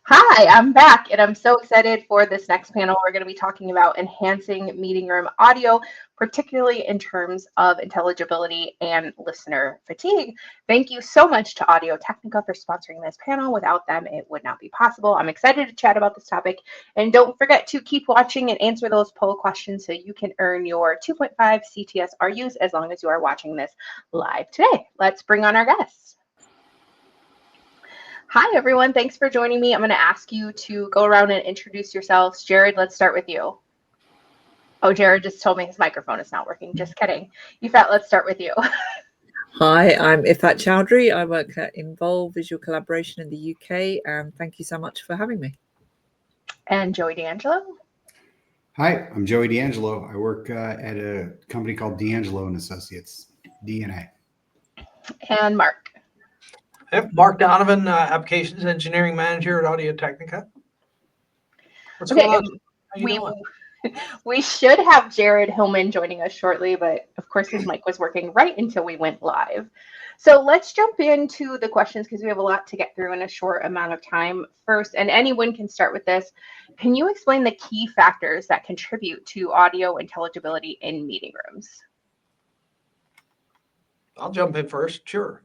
Hi, I'm back, and I'm so excited for this next panel. We're going to be talking about enhancing meeting room audio, particularly in terms of intelligibility and listener fatigue. Thank you so much to Audio Technica for sponsoring this panel. Without them, it would not be possible. I'm excited to chat about this topic, and don't forget to keep watching and answer those poll questions so you can earn your 2.5 CTS RUs as long as you are watching this live today. Let's bring on our guests. Hi, everyone. Thanks for joining me. I'm going to ask you to go around and introduce yourselves. Jared, let's start with you. Oh, Jared just told me his microphone is not working. Just kidding. Ifat, let's start with you. Hi, I'm Ifat Chowdhury. I work at Involve Visual Collaboration in the UK, and thank you so much for having me. And Joey D'Angelo. Hi, I'm Joey D'Angelo. I work at a company called D'Angelo and Associates, DNA. And Mark. Yep, Mark Donovan, Applications Engineering Manager at Audio Technica. What's going on? How you doing? We should have Jared Hillman joining us shortly, but of course his mic was working right until we went live. So let's jump into the questions because we have a lot to get through in a short amount of time. First, and anyone can start with this, can you explain the key factors that contribute to audio intelligibility in meeting rooms? I'll jump in first, sure.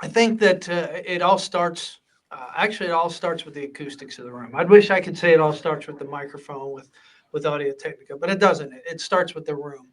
I think that it all starts, actually it all starts with the acoustics of the room. I wish I could say it all starts with the microphone with Audio Technica, but it doesn't. It starts with the room.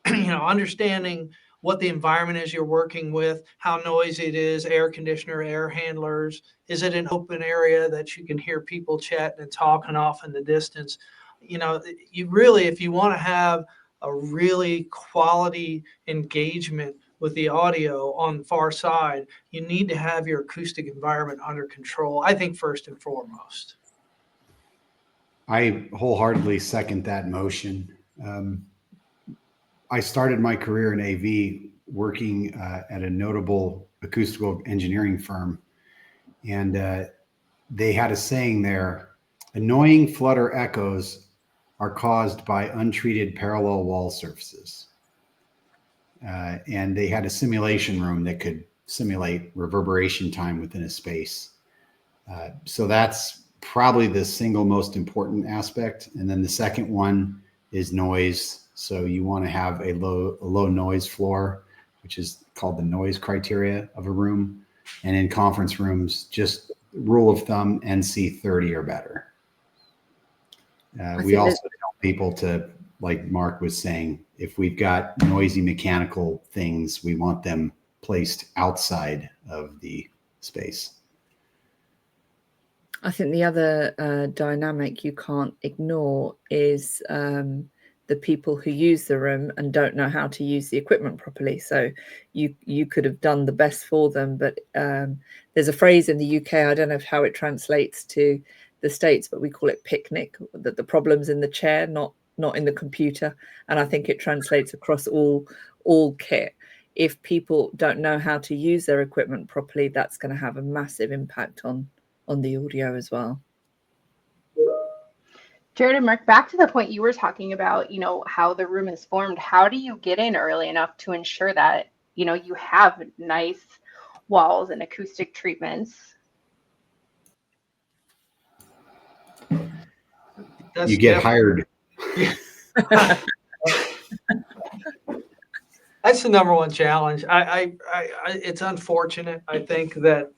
Understanding what the environment is you're working with, how noisy it is, air conditioner, air handlers. Is it an open area that you can hear people chatting and talking off in the distance? You really, if you want to have a really quality engagement with the audio on the far side, you need to have your acoustic environment under control, I think, first and foremost. I wholeheartedly second that motion. I started my career in AV working at a notable acoustical engineering firm, and they had a saying there: annoying flutter echoes are caused by untreated parallel wall surfaces. And they had a simulation room that could simulate reverberation time within a space. So that's probably the single most important aspect. And then the second one is noise. So you want to have a low noise floor, which is called the noise criteria of a room. And in conference rooms, just rule of thumb, NC 30 or better. We also tell people to, like Mark was saying, if we've got noisy mechanical things, we want them placed outside of the space. I think the other dynamic you can't ignore is the people who use the room and don't know how to use the equipment properly. So you could have done the best for them, but there's a phrase in the UK, I don't know how it translates to the States, but we call it picnic, that the problem's in the chair, not in the computer. And I think it translates across all kit. If people don't know how to use their equipment properly, that's going to have a massive impact on the audio as well. Jared and Mark, back to the point you were talking about, how the room is formed. How do you get in early enough to ensure that, you have nice walls and acoustic treatments? You get hired. That's the number one challenge. It's unfortunate. I think that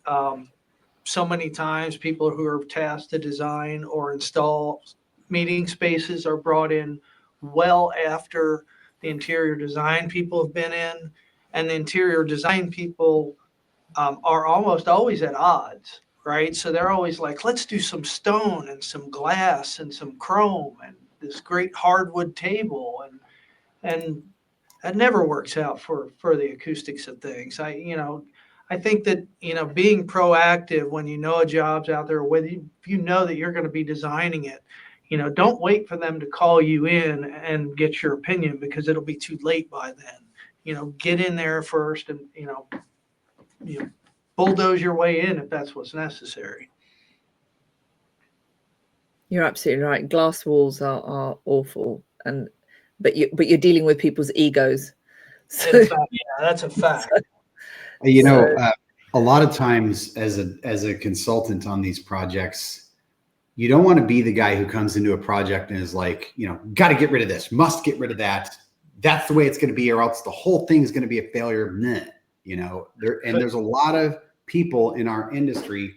so many times people who are tasked to design or install meeting spaces are brought in well after the interior design people have been in, and the interior design people are almost always at odds, right? So they're always like, let's do some stone and some glass and some chrome and this great hardwood table, and that never works out for the acoustics of things. I think that, being proactive when you know a job's out there, whether you know that you're going to be designing it, don't wait for them to call you in and get your opinion, because it'll be too late by then. Get in there first and, bulldoze your way in if that's what's necessary. You're absolutely right. Glass walls are awful, but you're dealing with people's egos. So, yeah, that's a fact. a lot of times as a consultant on these projects, you don't want to be the guy who comes into a project and is like, got to get rid of this, must get rid of that. That's the way it's going to be, or else the whole thing is going to be a failure. There's a lot of people in our industry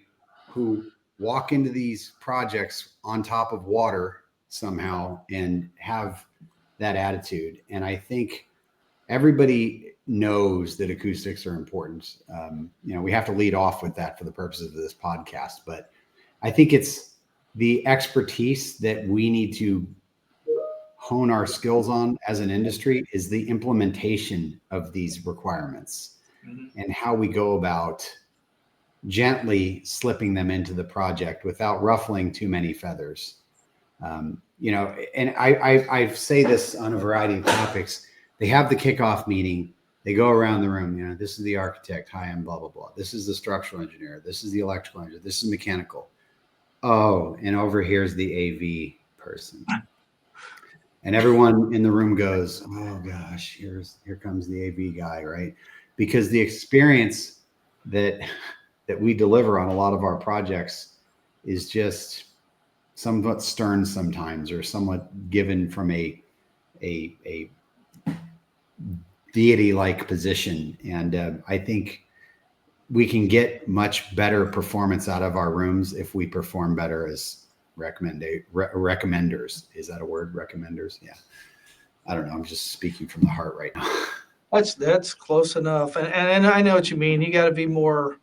who walk into these projects on top of water somehow and have that attitude. And I think everybody knows that acoustics are important. We have to lead off with that for the purposes of this podcast, but I think it's the expertise that we need to hone our skills on as an industry is the implementation of these requirements and how we go about gently slipping them into the project without ruffling too many feathers. And I say this on a variety of topics. They have the kickoff meeting. They go around the room. This is the architect. Hi, I'm blah, blah, blah. This is the structural engineer. This is the electrical engineer. This is mechanical. Oh, and over here's the AV person. And everyone in the room goes, oh gosh, here comes the AV guy, right? Because the experience that we deliver on a lot of our projects is just somewhat stern sometimes, or somewhat given from a deity-like position. And I think we can get much better performance out of our rooms if we perform better as recommenders. Is that a word? Recommenders? Yeah. I don't know. I'm just speaking from the heart right now. That's close enough. And I know what you mean. You got to be more,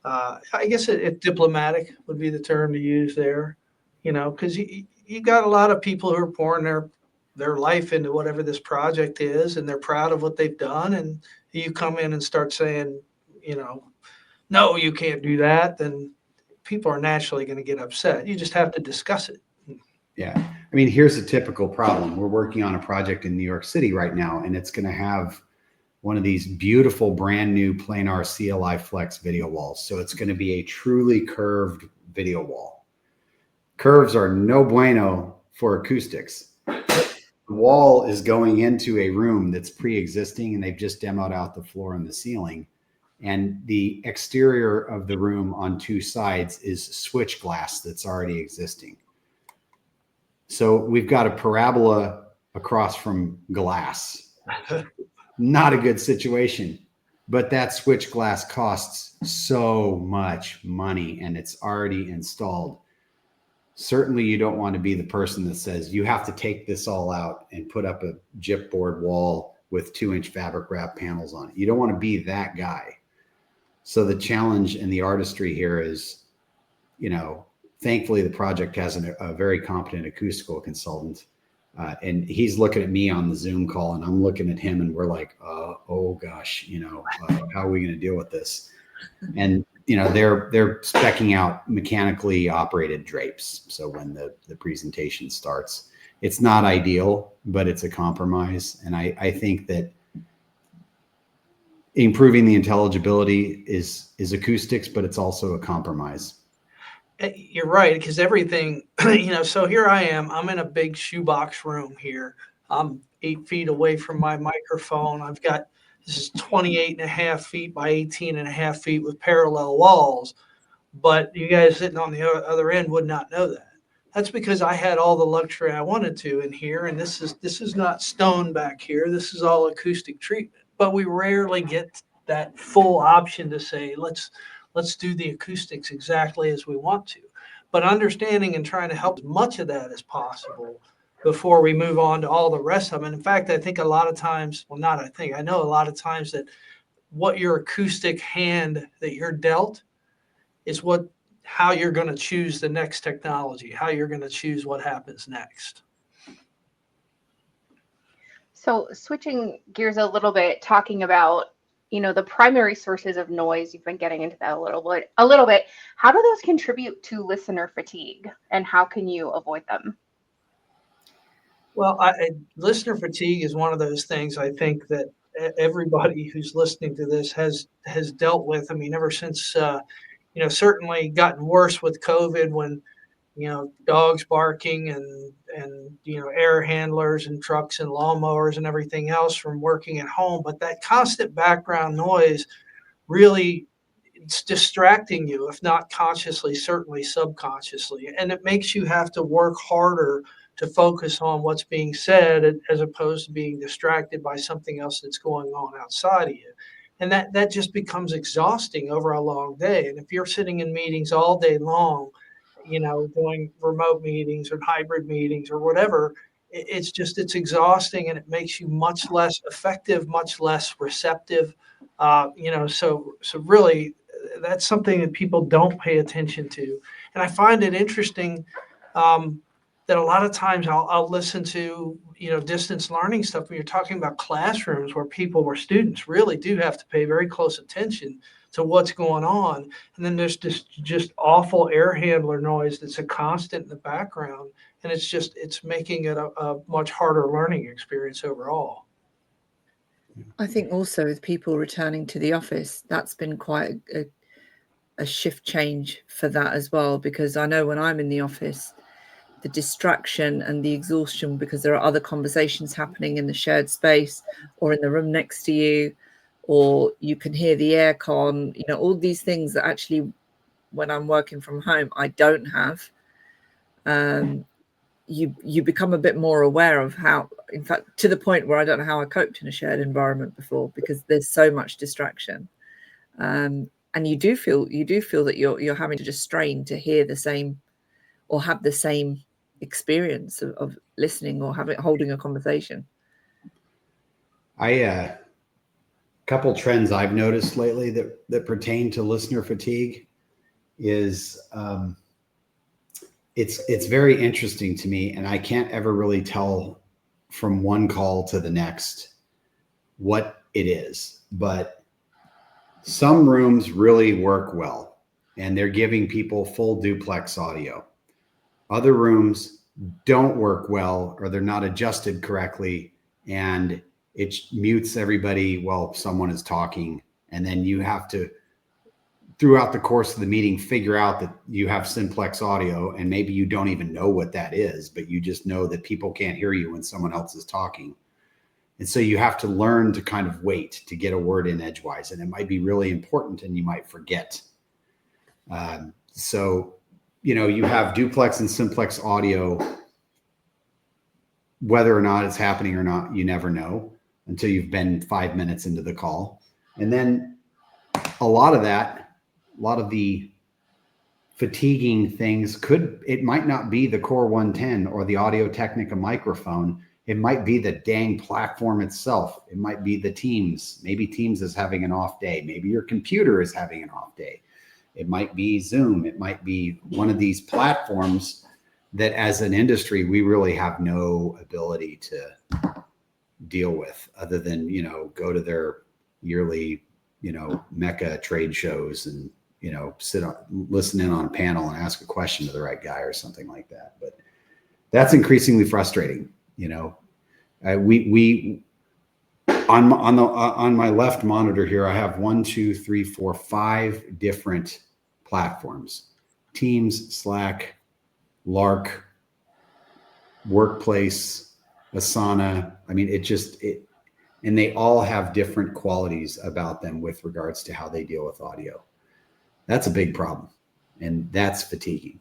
I guess it diplomatic would be the term to use there, because you got a lot of people who are pouring their life into whatever this project is, and they're proud of what they've done. And you come in and start saying, no, you can't do that, then people are naturally going to get upset. You just have to discuss it. Yeah. I mean, here's a typical problem. We're working on a project in New York City right now, and it's going to have one of these beautiful brand new planar CLI Flex video walls. So it's going to be a truly curved video wall. Curves are no bueno for acoustics. The wall is going into a room that's pre-existing, and they've just demoed out the floor and the ceiling. And the exterior of the room on two sides is switch glass that's already existing. So we've got a parabola across from glass. Not a good situation, but that switch glass costs so much money and it's already installed. Certainly you don't want to be the person that says you have to take this all out and put up a gypboard wall with 2-inch fabric wrap panels on it. You don't want to be that guy. So the challenge and the artistry here is, thankfully the project has a very competent acoustical consultant. And he's looking at me on the Zoom call and I'm looking at him and we're like, oh gosh, how are we going to deal with this? And, they're speccing out mechanically operated drapes. So when the presentation starts, it's not ideal, but it's a compromise. And I think that improving the intelligibility is acoustics, but it's also a compromise. You're right, because everything, so here I am. I'm in a big shoebox room here. I'm 8 feet away from my microphone. This is 28.5 feet by 18.5 feet with parallel walls. But you guys sitting on the other end would not know that. That's because I had all the luxury I wanted to in here. And this is not stone back here. This is all acoustic treatment. But we rarely get that full option to say, let's do the acoustics exactly as we want to. But understanding and trying to help as much of that as possible before we move on to all the rest of them. And in fact, I think a lot of times, I know a lot of times that what your acoustic hand that you're dealt is how you're going to choose the next technology, how you're going to choose what happens next. So switching gears a little bit, talking about the primary sources of noise, you've been getting into that a little bit. How do those contribute to listener fatigue, and how can you avoid them? Well, listener fatigue is one of those things I think that everybody who's listening to this has dealt with. I mean, ever since, certainly gotten worse with COVID when, dogs barking and air handlers and trucks and lawnmowers and everything else from working at home. But that constant background noise really it's distracting you, if not consciously, certainly subconsciously. And it makes you have to work harder to focus on what's being said as opposed to being distracted by something else that's going on outside of you. And that just becomes exhausting over a long day. And if you're sitting in meetings all day long, doing remote meetings or hybrid meetings or whatever, it's exhausting, and it makes you much less effective, much less receptive. So really, that's something that people don't pay attention to. And I find it interesting that a lot of times I'll listen to distance learning stuff when you're talking about classrooms where students really do have to pay very close attention to what's going on. And then there's just awful air handler noise that's a constant in the background. And it's making it a much harder learning experience overall. I think also with people returning to the office, that's been quite a shift change for that as well, because I know when I'm in the office, the distraction and the exhaustion because there are other conversations happening in the shared space or in the room next to you, or you can hear the aircon, all these things that actually when I'm working from home, I don't have. You become a bit more aware of how, in fact, to the point where I don't know how I coped in a shared environment before, because there's so much distraction. And you do feel that you're having to just strain to hear the same or have the same experience of listening or holding a conversation. Couple trends I've noticed lately that pertain to listener fatigue is it's very interesting to me, and I can't ever really tell from one call to the next what it is, but some rooms really work well and they're giving people full duplex audio. Other rooms don't work well, or they're not adjusted correctly, and it mutes everybody while someone is talking. And then you have to, throughout the course of the meeting, figure out that you have simplex audio, and maybe you don't even know what that is, but you just know that people can't hear you when someone else is talking. And so you have to learn to kind of wait to get a word in edgewise, and it might be really important and you might forget. You have duplex and simplex audio, whether or not it's happening or not, you never know until you've been 5 minutes into the call. And then a lot of the fatiguing things it might not be the Core 110 or the Audio Technica microphone. It might be the dang platform itself. It might be the Teams. Maybe Teams is having an off day. Maybe your computer is having an off day. It might be Zoom. It might be one of these platforms that as an industry, we really have no ability to deal with other than, go to their yearly, Mecca trade shows and, listen in on a panel and ask a question to the right guy or something like that. But that's increasingly frustrating. We on my left monitor here, I have 5 different platforms: Teams, Slack, Lark, Workplace, Asana. I mean, and they all have different qualities about them with regards to how they deal with audio. That's a big problem, and that's fatiguing.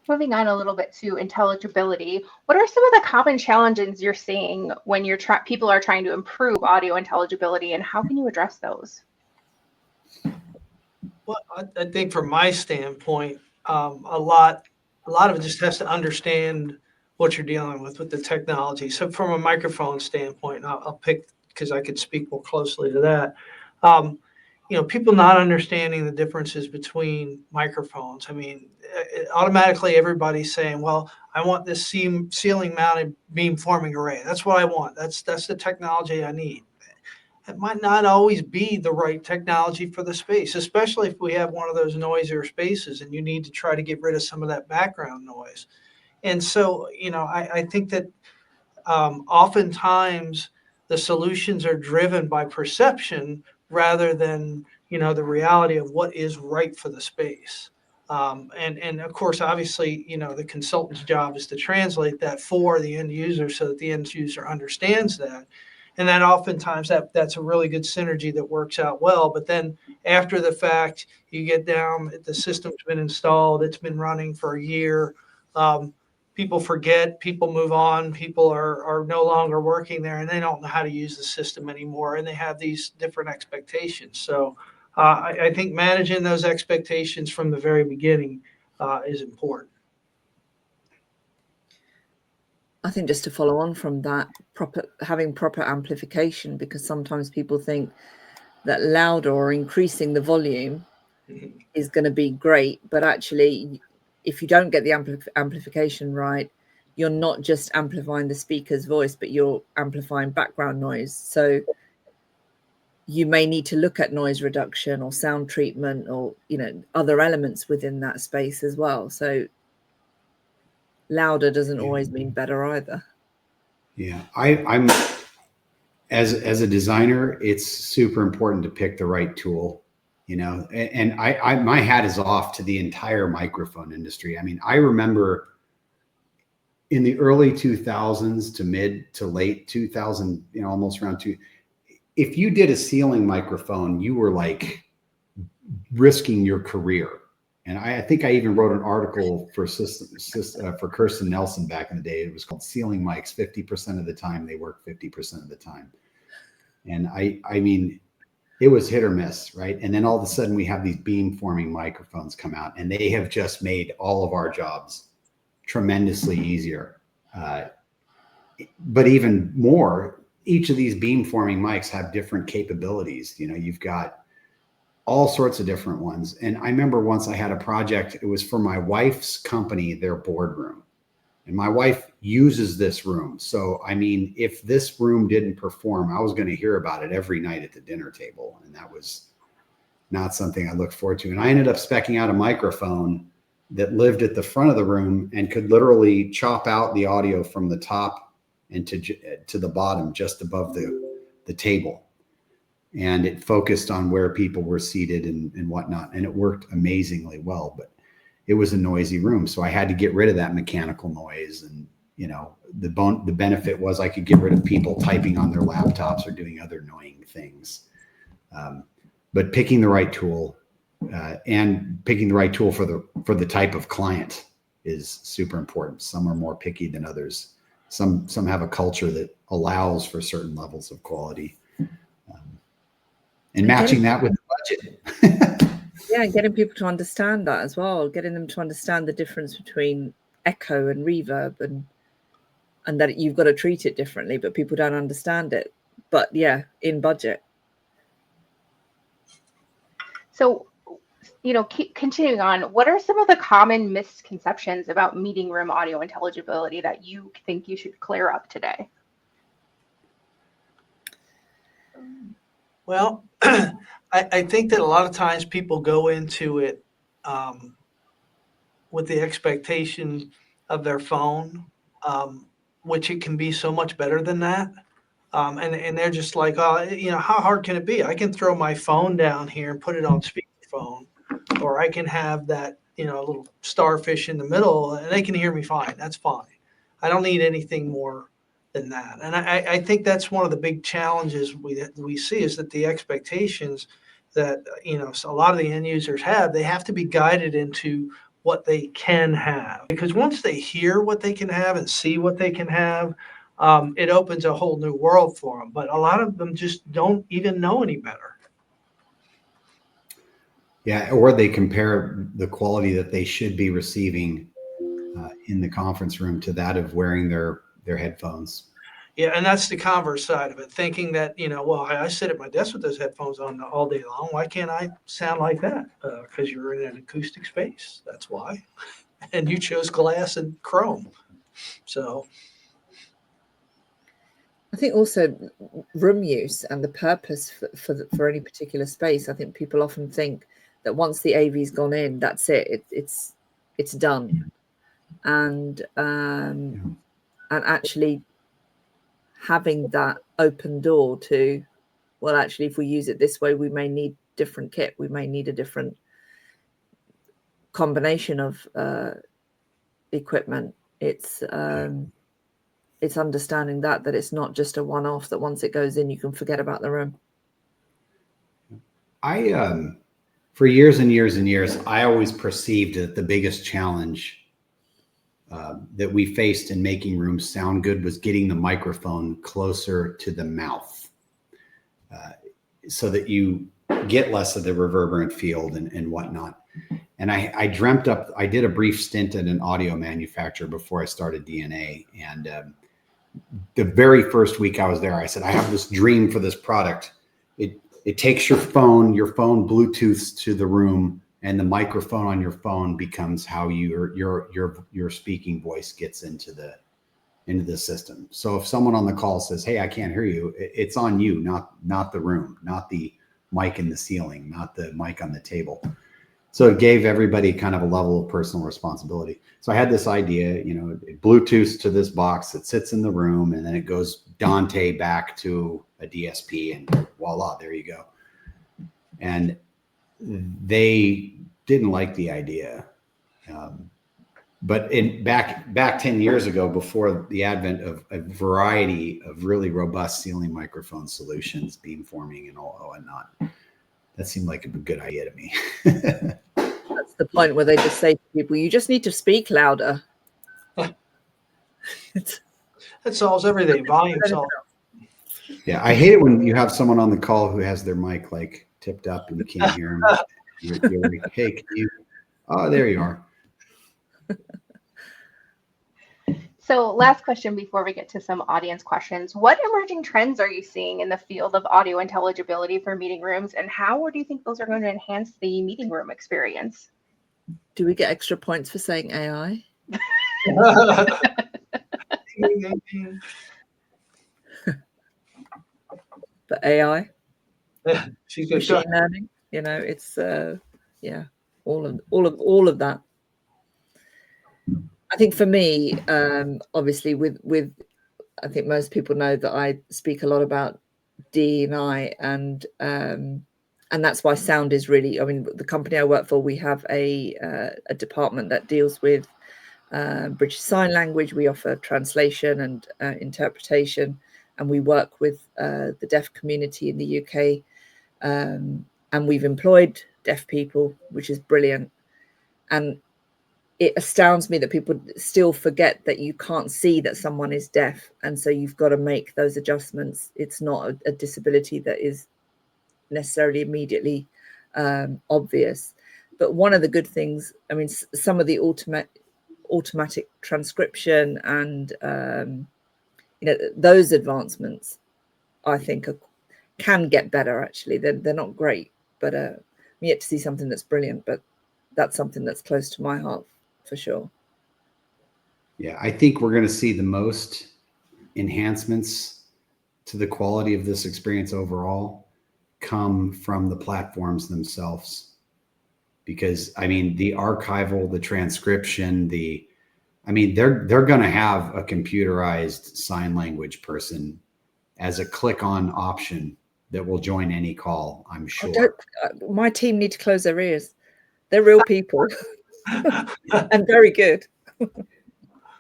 Moving on a little bit to intelligibility, what are some of the common challenges you're seeing when people are trying to improve audio intelligibility, and how can you address those? Well, I think from my standpoint, a lot of it just has to understand what you're dealing with the technology. So from a microphone standpoint, and I'll pick because I could speak more closely to that. People not understanding the differences between microphones. I mean, automatically everybody's saying, well, I want this ceiling mounted beamforming array. That's what I want. That's the technology I need. It might not always be the right technology for the space, especially if we have one of those noisier spaces and you need to try to get rid of some of that background noise. And so, I think that oftentimes the solutions are driven by perception rather than, the reality of what is right for the space. And of course, obviously, the consultant's job is to translate that for the end user so that the end user understands that. And then oftentimes that's a really good synergy that works out well. But then after the fact, you get down, the system's been installed, it's been running for a year. People forget, people move on, people are no longer working there, and they don't know how to use the system anymore, and they have these different expectations. So I think managing those expectations from the very beginning is important. I think just to follow on from that, having proper amplification, because sometimes people think that louder or increasing the volume is going to be great, but actually, if you don't get the amplification right, you're not just amplifying the speaker's voice, but you're amplifying background noise. So you may need to look at noise reduction or sound treatment or, you know, other elements within that space as well. So louder doesn't always mean better either. Yeah, I'm as a designer, it's super important to pick the right tool, you know, and I my hat is off to the entire microphone industry. I mean, I remember in the early 2000s to mid to late 2000, you know, almost around if you did a ceiling microphone, you were like risking your career. And I think I even wrote an article for for Kirsten Nelson back in the day. It was called Ceiling Mics. 50% of the time they work 50% of the time. And I mean, it was hit or miss, right? And then all of a sudden we have these beam forming microphones come out, and they have just made all of our jobs tremendously easier. But even more, each of these beam forming mics have different capabilities. You know, you've got all sorts of different ones. And I remember once I had a project, it was for my wife's company, their boardroom. And my wife uses this room. So, I mean, if this room didn't perform, I was going to hear about it every night at the dinner table. And that was not something I looked forward to. And I ended up speccing out a microphone that lived at the front of the room and could literally chop out the audio from the top and to the bottom, just above the table. And it focused on where people were seated and whatnot. And it worked amazingly well, but it was a noisy room. So I had to get rid of that mechanical noise. And, you know, the benefit was I could get rid of people typing on their laptops or doing other annoying things. But picking the right tool and picking the right tool for the type of client is super important. Some are more picky than others. Some have a culture that allows for certain levels of quality. And matching that with the budget. Yeah, getting people to understand that as well, getting them to understand the difference between echo and reverb, and that you've got to treat it differently, but people don't understand it. But yeah, in budget. So, you know, continuing on, what are some of the common misconceptions about meeting room audio intelligibility that you think you should clear up today? Well, I think that a lot of times people go into it with the expectation of their phone, which it can be so much better than that. And they're just like, oh, you know, how hard can it be? I can throw my phone down here and put it on speakerphone, or I can have that, you know, little starfish in the middle and they can hear me fine. That's fine. I don't need anything more than that. And I think that's one of the big challenges we see is that the expectations that, you know, a lot of the end users have, they have to be guided into what they can have. Because once they hear what they can have and see what they can have, it opens a whole new world for them. But a lot of them just don't even know any better. Yeah, or they compare the quality that they should be receiving in the conference room to that of wearing their headphones. Yeah, and that's the converse side of it, thinking that, you know, well, I sit at my desk with those headphones on all day long. Why can't I sound like that? Because you're in an acoustic space. That's why. And you chose glass and chrome. So I think also room use and the purpose for any particular space. I think people often think that once the AV's gone in, that's it. It's done. And actually having that open door to, well, actually, if we use it this way, we may need different kit. We may need a different combination of equipment. It's it's understanding that it's not just a one-off, that once it goes in, you can forget about the room. For years and years and years, I always perceived that the biggest challenge that we faced in making rooms sound good was getting the microphone closer to the mouth, so that you get less of the reverberant field and whatnot. And I dreamt up, I did a brief stint at an audio manufacturer before I started DNA. And the very first week I was there, I said, I have this dream for this product. It takes your phone Bluetooths to the room, and the microphone on your phone becomes how your speaking voice gets into the system. So if someone on the call says, hey, I can't hear you, it's on you, not the room, not the mic in the ceiling, not the mic on the table. So it gave everybody kind of a level of personal responsibility. So I had this idea, it Bluetooths to this box that sits in the room, and then it goes Dante back to a DSP, and voila, there you go. And they didn't like the idea. But back 10 years ago, before the advent of a variety of really robust ceiling microphone solutions, beamforming and all and not, that seemed like a good idea to me. That's the point where they just say to people, you just need to speak louder. That solves everything. Volume solves. Yeah, I hate it when you have someone on the call who has their mic like tipped up and you can't hear them. You're like, hey, can you? Oh, there you are. So last question before we get to some audience questions. What emerging trends are you seeing in the field of audio intelligibility for meeting rooms, and how do you think those are going to enhance the meeting room experience? Do we get extra points for saying AI? But AI? She's machine learning, it's all of that. I think for me, obviously with I think most people know that I speak a lot about D&I, and that's why sound is really, the company I work for, we have a department that deals with British Sign Language. We offer translation and interpretation, and we work with the deaf community in the UK, and we've employed deaf people, which is brilliant. And it astounds me that people still forget that you can't see that someone is deaf, and so you've got to make those adjustments. It's not a disability that is necessarily immediately obvious. But one of the good things, some of the automatic transcription and those advancements, I think can get better. Actually, they're not great, but I'm yet to see something that's brilliant. But that's something that's close to my heart for sure. Yeah, I think we're going to see the most enhancements to the quality of this experience overall come from the platforms themselves. Because the archival, the transcription, they're going to have a computerized sign language person as a click-on option that will join any call, I'm sure. My team need to close their ears. They're real people and very good.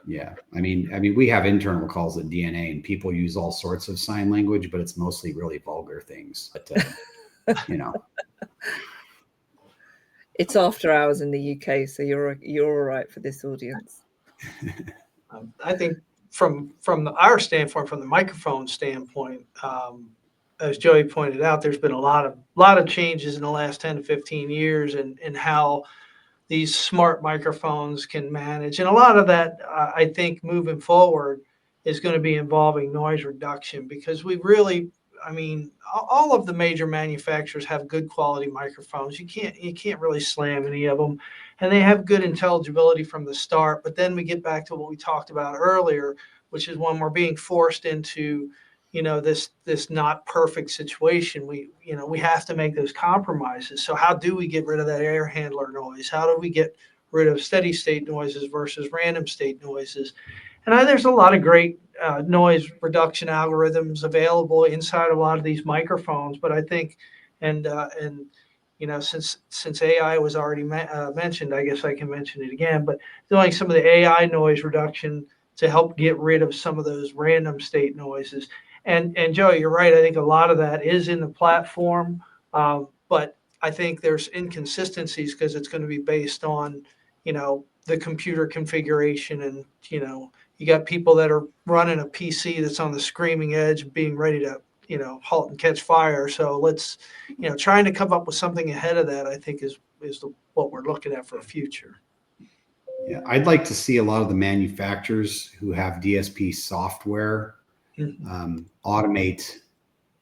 Yeah. We have internal calls at DNA, and people use all sorts of sign language, but it's mostly really vulgar things. But, It's after hours in the UK, so you're all right for this audience. I think from our standpoint, from the microphone standpoint, as Joey pointed out, there's been a lot of changes in the last 10 to 15 years in how these smart microphones can manage. And a lot of that, I think, moving forward is going to be involving noise reduction, because we really, all of the major manufacturers have good quality microphones. You can't really slam any of them, and they have good intelligibility from the start. But then we get back to what we talked about earlier, which is when we're being forced into this not perfect situation, we have to make those compromises. So how do we get rid of that air handler noise? How do we get rid of steady state noises versus random state noises? And there's a lot of great noise reduction algorithms available inside a lot of these microphones. But I think, since AI was already mentioned, I guess I can mention it again. But like some of the AI noise reduction to help get rid of some of those random state noises. And Joe, you're right. I think a lot of that is in the platform, but I think there's inconsistencies because it's going to be based on, the computer configuration, and you got people that are running a PC that's on the screaming edge, being ready to halt and catch fire. So let's trying to come up with something ahead of that, I think is what we're looking at for the future. Yeah, I'd like to see a lot of the manufacturers who have DSP software automate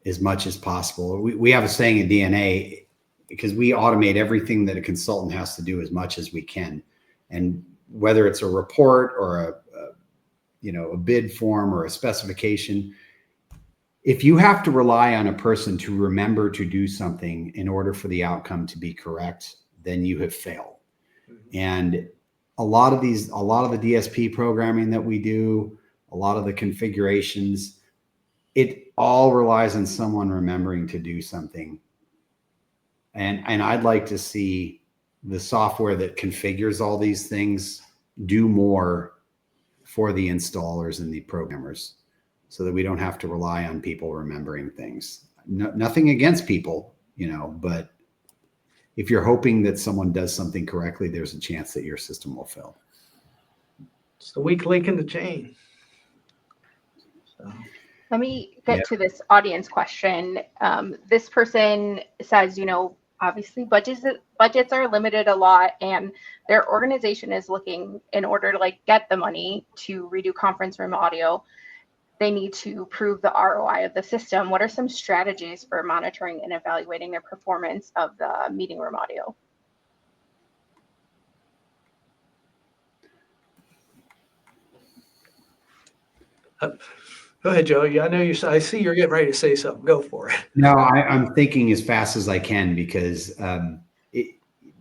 as much as possible. We have a saying in DNA, because we automate everything that a consultant has to do as much as we can. And whether it's a report or a bid form or a specification, if you have to rely on a person to remember to do something in order for the outcome to be correct, then you have failed. And a lot of the DSP programming that we do, a lot of the configurations, it all relies on someone remembering to do something. And I'd like to see the software that configures all these things do more for the installers and the programmers, so that we don't have to rely on people remembering things. Nothing against people, but if you're hoping that someone does something correctly, there's a chance that your system will fail. It's the weak link in the chain. So. Let me get to this audience question. This person says, obviously budgets are limited a lot, and their organization is looking, in order to get the money to redo conference room audio, they need to prove the ROI of the system. What are some strategies for monitoring and evaluating their performance of the meeting room audio? Go ahead, Joe. I know I see you're getting ready to say something. Go for it. No, I'm thinking as fast as I can, because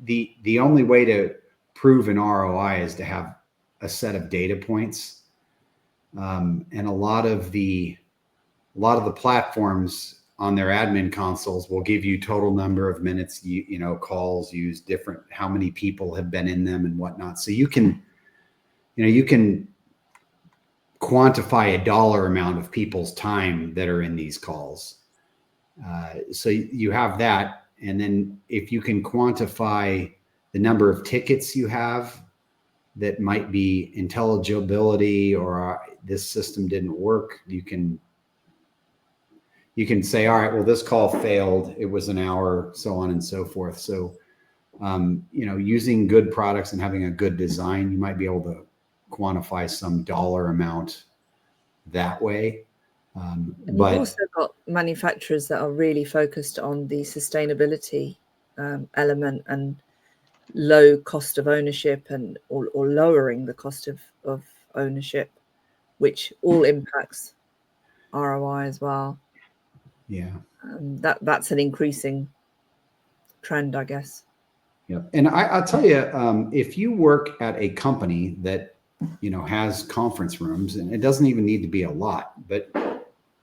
the only way to prove an ROI is to have a set of data points. And a lot of the platforms on their admin consoles will give you total number of minutes, calls used, different, how many people have been in them and whatnot. So you can quantify a dollar amount of people's time that are in these calls. So you have that. And then if you can quantify the number of tickets you have that might be intelligibility, or this system didn't work, you can say, all right, well, this call failed, it was an hour, so on and so forth. So, using good products and having a good design, you might be able to quantify some dollar amount that way. And you've also got manufacturers that are really focused on the sustainability element and low cost of ownership, and or lowering the cost of ownership, which all impacts ROI as well. Yeah, that's an increasing trend, I guess. Yeah, and I'll tell you, if you work at a company that has conference rooms, and it doesn't even need to be a lot, but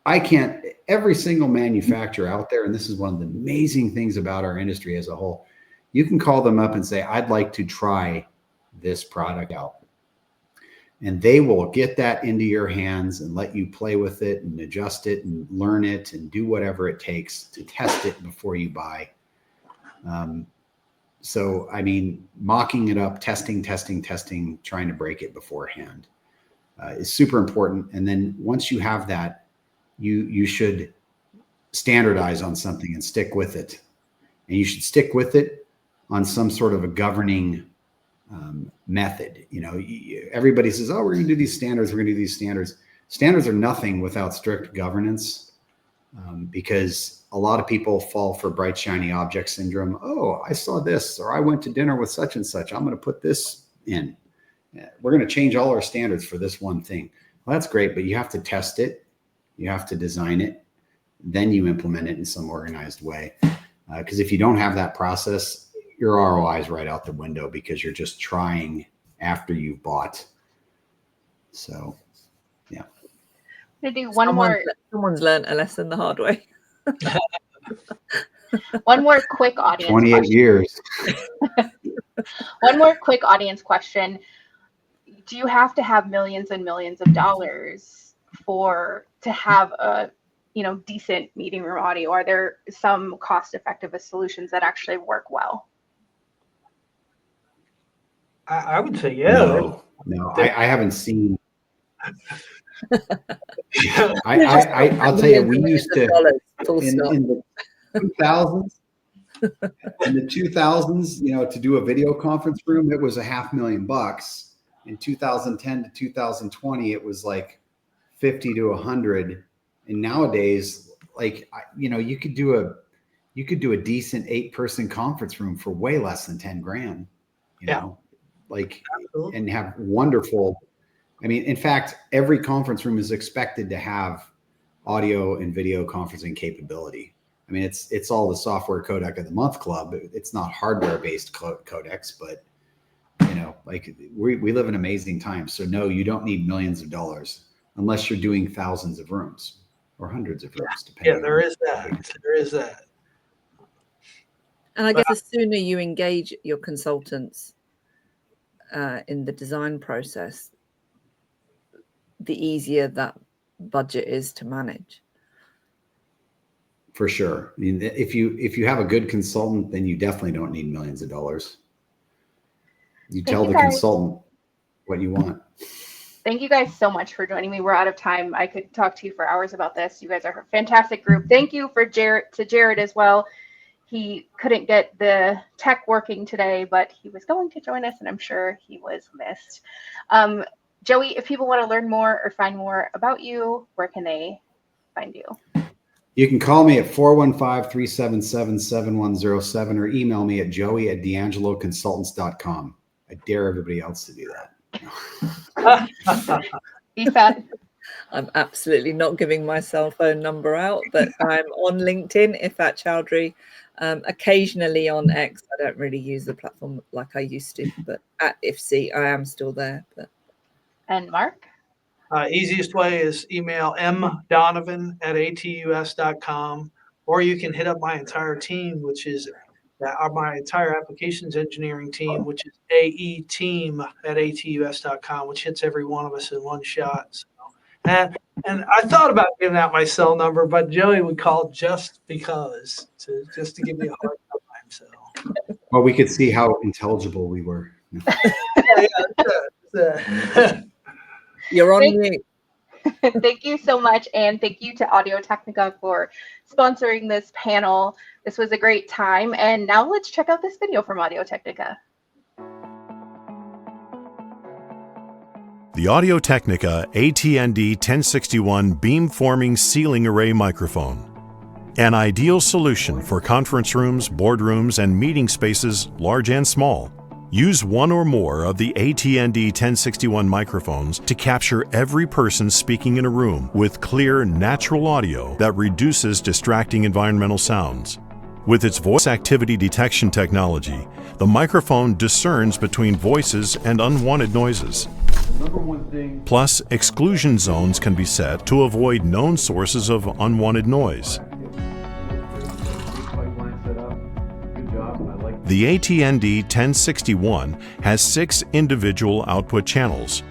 every single manufacturer out there, and this is one of the amazing things about our industry as a whole, you can call them up and say, I'd like to try this product out. And they will get that into your hands and let you play with it and adjust it and learn it and do whatever it takes to test it before you buy. So, mocking it up, testing, trying to break it beforehand is super important. And then once you have that, you should standardize on something and stick with it. And you should stick with it on some sort of a governing method. Everybody says, oh, we're going to do these standards. We're going to do these standards. Standards are nothing without strict governance, because a lot of people fall for bright, shiny object syndrome. Oh, I saw this, or I went to dinner with such and such. I'm going to put this in. We're going to change all our standards for this one thing. Well, that's great, but you have to test it. You have to design it. Then you implement it in some organized way. Because if you don't have that process, your ROI is right out the window, because you're just trying after you've bought. So, yeah. I'm gonna do one more. Someone's learned a lesson the hard way. One more quick audience 28 question. years. One more quick audience question. do you have to have millions and millions of dollars to have a decent meeting room audio? Are there some cost-effective solutions that actually work well? I would say, yeah. No, I haven't seen. I'll tell you, we used to in the 2000s. In the 2000s, to do a video conference room, it was $500,000. In 2010 to 2020, it was like 50 to 100. And nowadays, you could do a decent 8-person conference room for way less than 10 grand. Absolutely. And have wonderful. I mean, in fact, every conference room is expected to have audio and video conferencing capability. I mean, it's all the software codec of the month club. It's not hardware based codecs, but we live in amazing times. So no, you don't need millions of dollars unless you're doing thousands of rooms or hundreds of rooms. Yeah, there is that. And I guess the sooner you engage your consultants in the design process, the easier that budget is to manage. For sure. I mean, if you have a good consultant, then you definitely don't need millions of dollars. You tell the consultant what you want. Thank you guys so much for joining me. We're out of time. I could talk to you for hours about this. You guys are a fantastic group. Thank you to Jared as well. He couldn't get the tech working today, but he was going to join us, and I'm sure he was missed. Joey, if people want to learn more or find more about you, where can they find you? You can call me at 415-377-7107 or email me at joey@d'angeloconsultants.com. I dare everybody else to do that. Aoife? I'm absolutely not giving my cell phone number out, but I'm on LinkedIn, Ifat Chowdhury. Occasionally on X. I don't really use the platform like I used to, but at IFC, I am still there. And Mark? Easiest way is email mdonovan@atus.com, or you can hit up my entire team, which is my entire applications engineering team, which is aeteam@atus.com, which hits every one of us in one shot. So, and I thought about giving out my cell number, but Joey would call just because, just to give me a hard time. So, well, we could see how intelligible we were. You're on mute. Thank you so much, and thank you to Audio Technica for sponsoring this panel. This was a great time, and now let's check out this video from Audio Technica. The Audio Technica AT&D 1061 beamforming ceiling array microphone. An ideal solution for conference rooms, boardrooms, and meeting spaces large and small. Use one or more of the AT&D 1061 microphones to capture every person speaking in a room with clear, natural audio that reduces distracting environmental sounds. With its voice activity detection technology, the microphone discerns between voices and unwanted noises. Plus, exclusion zones can be set to avoid known sources of unwanted noise. The AT&D 1061 has 6 individual output channels.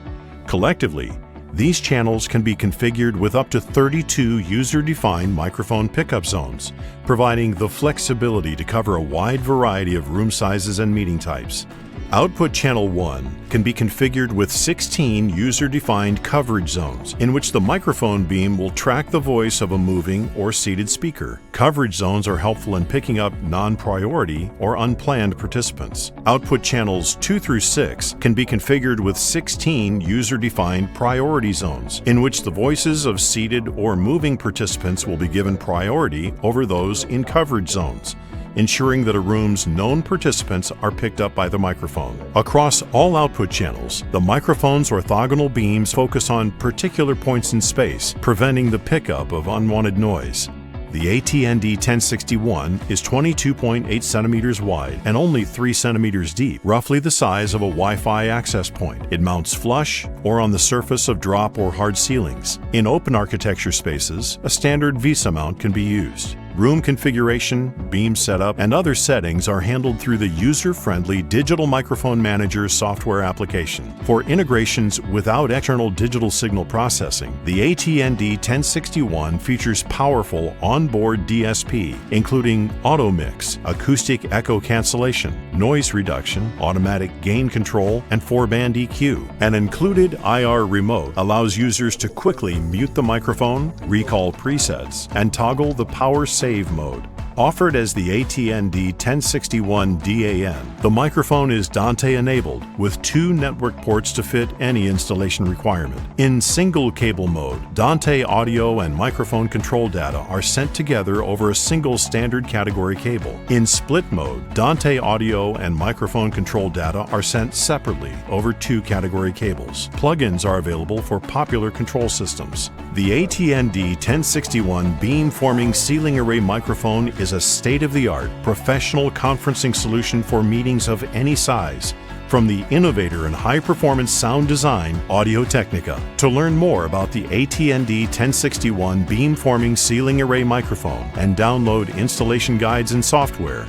Collectively, these channels can be configured with up to 32 user-defined microphone pickup zones, providing the flexibility to cover a wide variety of room sizes and meeting types. Output Channel 1 can be configured with 16 user-defined coverage zones, in which the microphone beam will track the voice of a moving or seated speaker. Coverage zones are helpful in picking up non-priority or unplanned participants. Output Channels 2 through 6 can be configured with 16 user-defined priority zones, in which the voices of seated or moving participants will be given priority over those in coverage zones, ensuring that a room's known participants are picked up by the microphone. Across all output channels, the microphone's orthogonal beams focus on particular points in space, preventing the pickup of unwanted noise. The AT&D 1061 is 22.8 centimeters wide and only 3 centimeters deep, roughly the size of a Wi-Fi access point. It mounts flush or on the surface of drop or hard ceilings. In open architecture spaces, a standard VESA mount can be used. Room configuration, beam setup, and other settings are handled through the user-friendly Digital Microphone Manager software application. For integrations without external digital signal processing, the AT&D 1061 features powerful onboard DSP, including auto mix, acoustic echo cancellation, noise reduction, automatic gain control, and 4-band EQ. An included IR remote allows users to quickly mute the microphone, recall presets, and toggle the power save mode. Offered as the AT&D 1061 DAN, the microphone is Dante enabled with 2 network ports to fit any installation requirement. In single cable mode, Dante audio and microphone control data are sent together over a single standard category cable. In split mode, Dante audio and microphone control data are sent separately over 2 category cables. Plugins are available for popular control systems. The AT&D 1061 beam-forming ceiling array microphone is a state-of-the-art professional conferencing solution for meetings of any size from the innovator in high-performance sound design, Audio-Technica. To learn more about the AT&D 1061 beam-forming ceiling array microphone and download installation guides and software,